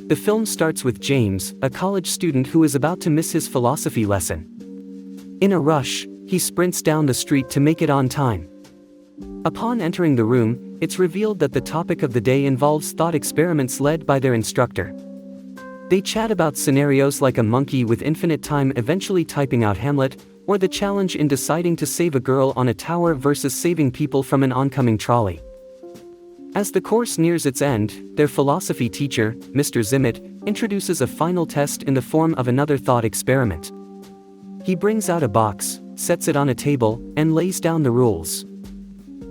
The film starts with James, a college student who is about to miss his philosophy lesson. In a rush, he sprints down the street to make it on time. Upon entering the room, it's revealed that the topic of the day involves thought experiments led by their instructor. They chat about scenarios like a monkey with infinite time eventually typing out Hamlet, or the challenge in deciding to save a girl on a tower versus saving people from an oncoming trolley. As the course nears its end, their philosophy teacher, Mr. Zimmett, introduces a final test in the form of another thought experiment. He brings out a box, sets it on a table, and lays down the rules.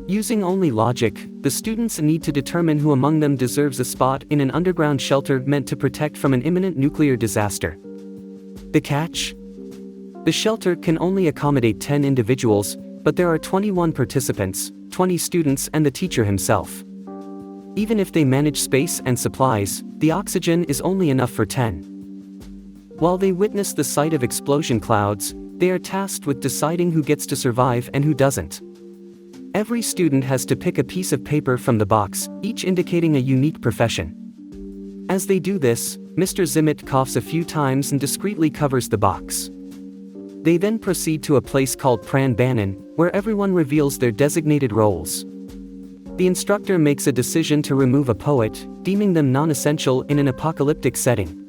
Using only logic, the students need to determine who among them deserves a spot in an underground shelter meant to protect from an imminent nuclear disaster. The catch? The shelter can only accommodate 10 individuals, but there are 21 participants, 20 students and the teacher himself. Even if they manage space and supplies, the oxygen is only enough for 10. While they witness the sight of explosion clouds, they are tasked with deciding who gets to survive and who doesn't. Every student has to pick a piece of paper from the box, each indicating a unique profession. As they do this, Mr. Zimmett coughs a few times and discreetly covers the box. They then proceed to a place called Pran Bannon, where everyone reveals their designated roles. The instructor makes a decision to remove a poet, deeming them non-essential in an apocalyptic setting.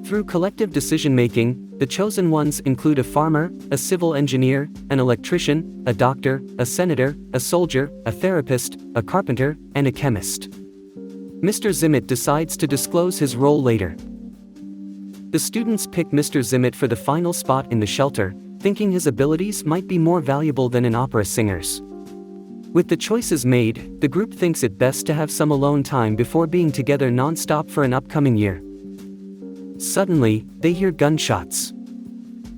Through collective decision-making, the chosen ones include a farmer, a civil engineer, an electrician, a doctor, a senator, a soldier, a therapist, a carpenter, and a chemist. Mr. Zimmett decides to disclose his role later. The students pick Mr. Zimmett for the final spot in the shelter, thinking his abilities might be more valuable than an opera singer's. With the choices made, the group thinks it best to have some alone time before being together non-stop for an upcoming year. Suddenly, they hear gunshots.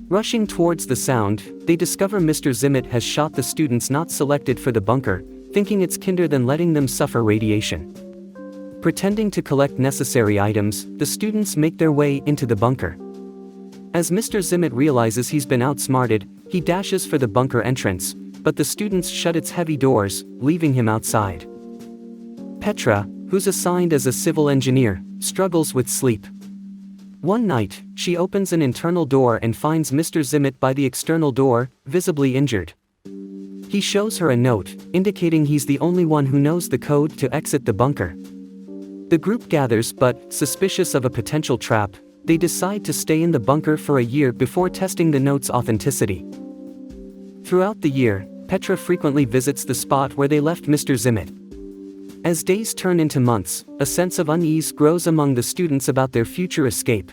Rushing towards the sound, they discover Mr. Zimmett has shot the students not selected for the bunker, thinking it's kinder than letting them suffer radiation. Pretending to collect necessary items, the students make their way into the bunker. As Mr. Zimmett realizes he's been outsmarted, he dashes for the bunker entrance, but the students shut its heavy doors, leaving him outside. Petra, who's assigned as a civil engineer, struggles with sleep. One night, she opens an internal door and finds Mr. Zimmett by the external door, visibly injured. He shows her a note, indicating he's the only one who knows the code to exit the bunker. The group gathers but, suspicious of a potential trap, they decide to stay in the bunker for a year before testing the note's authenticity. Throughout the year, Petra frequently visits the spot where they left Mr. Zimmett. As days turn into months, a sense of unease grows among the students about their future escape.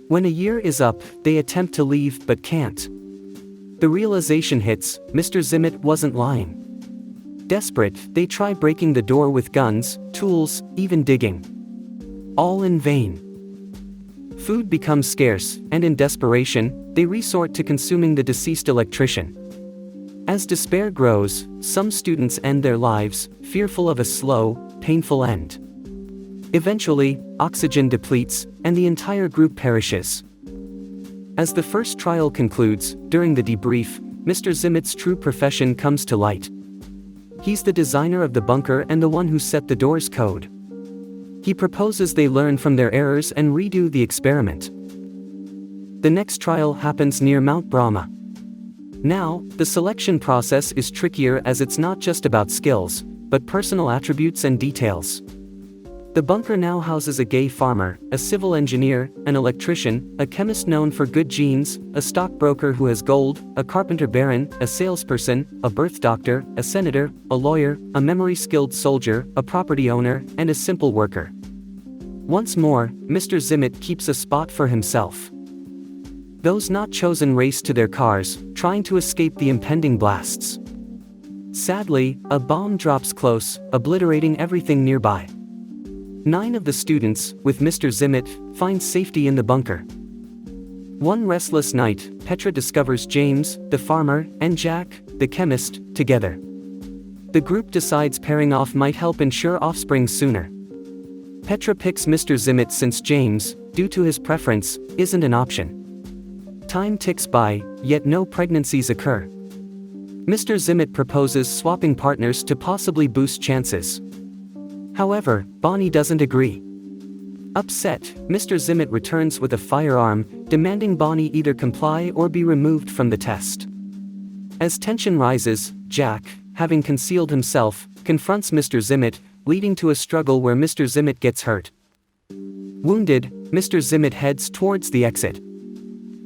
When a year is up, they attempt to leave but can't. The realization hits, Mr. Zimmett wasn't lying. Desperate, they try breaking the door with guns, tools, even digging. All in vain. Food becomes scarce, and in desperation, they resort to consuming the deceased electrician. As despair grows, some students end their lives, fearful of a slow, painful end. Eventually, oxygen depletes, and the entire group perishes. As the first trial concludes, during the debrief, Mr. Zimmett's true profession comes to light. He's the designer of the bunker and the one who set the door's code. He proposes they learn from their errors and redo the experiment. The next trial happens near Mount Brahma. Now, the selection process is trickier as it's not just about skills, but personal attributes and details. The bunker now houses a gay farmer, a civil engineer, an electrician, a chemist known for good genes, a stockbroker who has gold, a carpenter baron, a salesperson, a birth doctor, a senator, a lawyer, a memory-skilled soldier, a property owner, and a simple worker. Once more, Mr. Zimmett keeps a spot for himself. Those not chosen race to their cars, trying to escape the impending blasts. Sadly, a bomb drops close, obliterating everything nearby. 9 of the students, with Mr. Zimmett, find safety in the bunker. One restless night, Petra discovers James, the farmer, and Jack, the chemist, together. The group decides pairing off might help ensure offspring sooner. Petra picks Mr. Zimmett since James, due to his preference, isn't an option. Time ticks by, yet no pregnancies occur. Mr. Zimmett proposes swapping partners to possibly boost chances. However, Bonnie doesn't agree. Upset, Mr. Zimmett returns with a firearm, demanding Bonnie either comply or be removed from the test. As tension rises, Jack, having concealed himself, confronts Mr. Zimmett, leading to a struggle where Mr. Zimmett gets hurt. Wounded, Mr. Zimmett heads towards the exit.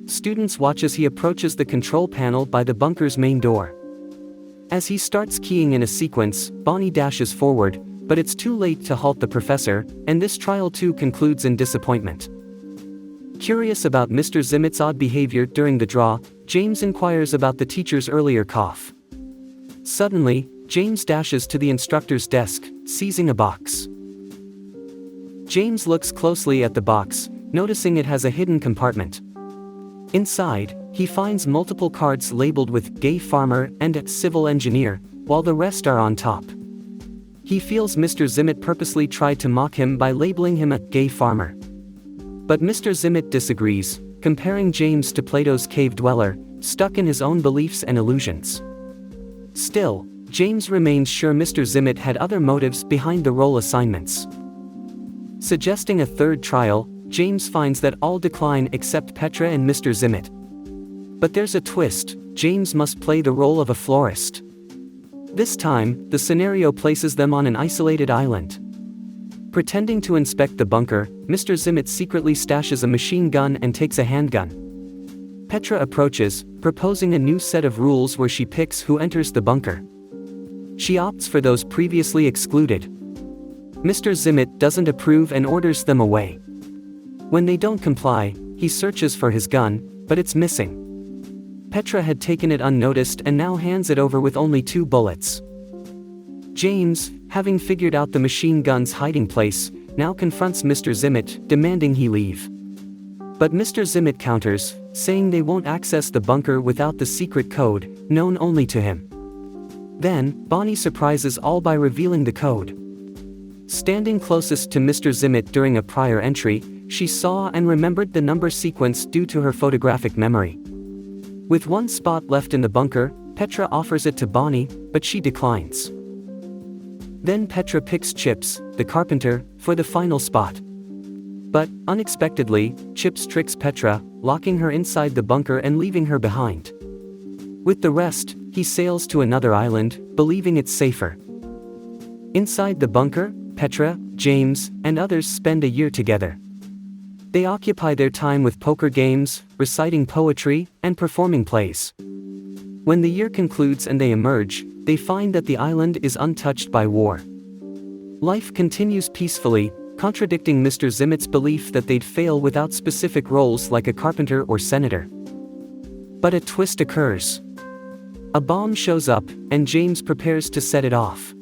Students watch as he approaches the control panel by the bunker's main door. As he starts keying in a sequence, Bonnie dashes forward, but it's too late to halt the professor, and this trial too concludes in disappointment. Curious about Mr. Zimmett's odd behavior during the draw, James inquires about the teacher's earlier cough. Suddenly, James dashes to the instructor's desk, seizing a box. James looks closely at the box, noticing it has a hidden compartment. Inside, he finds multiple cards labeled with "Gay Farmer" and "Civil Engineer", while the rest are on top. He feels Mr. Zimmett purposely tried to mock him by labeling him a "gay farmer". But Mr. Zimmett disagrees, comparing James to Plato's cave dweller, stuck in his own beliefs and illusions. Still, James remains sure Mr. Zimmett had other motives behind the role assignments. Suggesting a third trial, James finds that all decline except Petra and Mr. Zimmett. But there's a twist: James must play the role of a florist. This time, the scenario places them on an isolated island. Pretending to inspect the bunker, Mr. Zimmett secretly stashes a machine gun and takes a handgun. Petra approaches, proposing a new set of rules where she picks who enters the bunker. She opts for those previously excluded. Mr. Zimmett doesn't approve and orders them away. When they don't comply, he searches for his gun, but it's missing. Petra had taken it unnoticed and now hands it over with only 2 bullets. James, having figured out the machine gun's hiding place, now confronts Mr. Zimmett, demanding he leave. But Mr. Zimmett counters, saying they won't access the bunker without the secret code, known only to him. Then, Bonnie surprises all by revealing the code. Standing closest to Mr. Zimmett during a prior entry, she saw and remembered the number sequence due to her photographic memory. With 1 spot left in the bunker, Petra offers it to Bonnie, but she declines. Then Petra picks Chips, the carpenter, for the final spot. But, unexpectedly, Chips tricks Petra, locking her inside the bunker and leaving her behind. With the rest, he sails to another island, believing it's safer. Inside the bunker, Petra, James, and others spend a year together. They occupy their time with poker games, reciting poetry, and performing plays. When the year concludes and they emerge, they find that the island is untouched by war. Life continues peacefully, contradicting Mr. Zimmett's belief that they'd fail without specific roles like a carpenter or senator. But a twist occurs. A bomb shows up, and James prepares to set it off.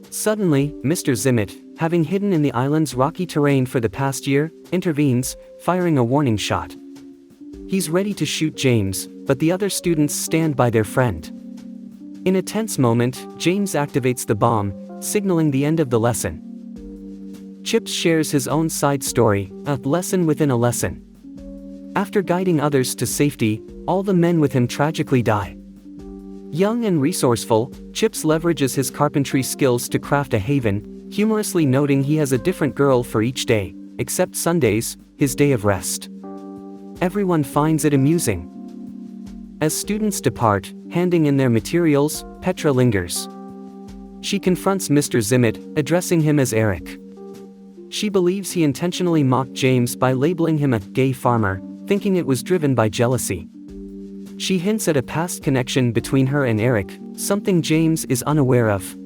Suddenly, Mr. Zimmett, having hidden in the island's rocky terrain for the past year, intervenes, firing a warning shot. He's ready to shoot James, but the other students stand by their friend. In a tense moment, James activates the bomb, signaling the end of the lesson. Chips shares his own side story, a lesson within a lesson. After guiding others to safety, all the men with him tragically die. Young and resourceful, Chips leverages his carpentry skills to craft a haven, humorously noting he has a different girl for each day, except Sundays, his day of rest. Everyone finds it amusing. As students depart, handing in their materials, Petra lingers. She confronts Mr. Zimmett, addressing him as Eric. She believes he intentionally mocked James by labeling him a gay farmer, thinking it was driven by jealousy. She hints at a past connection between her and Eric, something James is unaware of.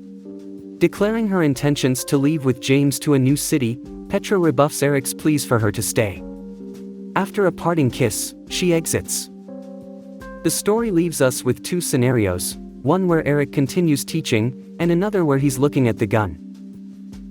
Declaring her intentions to leave with James to a new city, Petra rebuffs Eric's pleas for her to stay. After a parting kiss, she exits. The story leaves us with 2 scenarios, one where Eric continues teaching, and another where he's looking at the gun.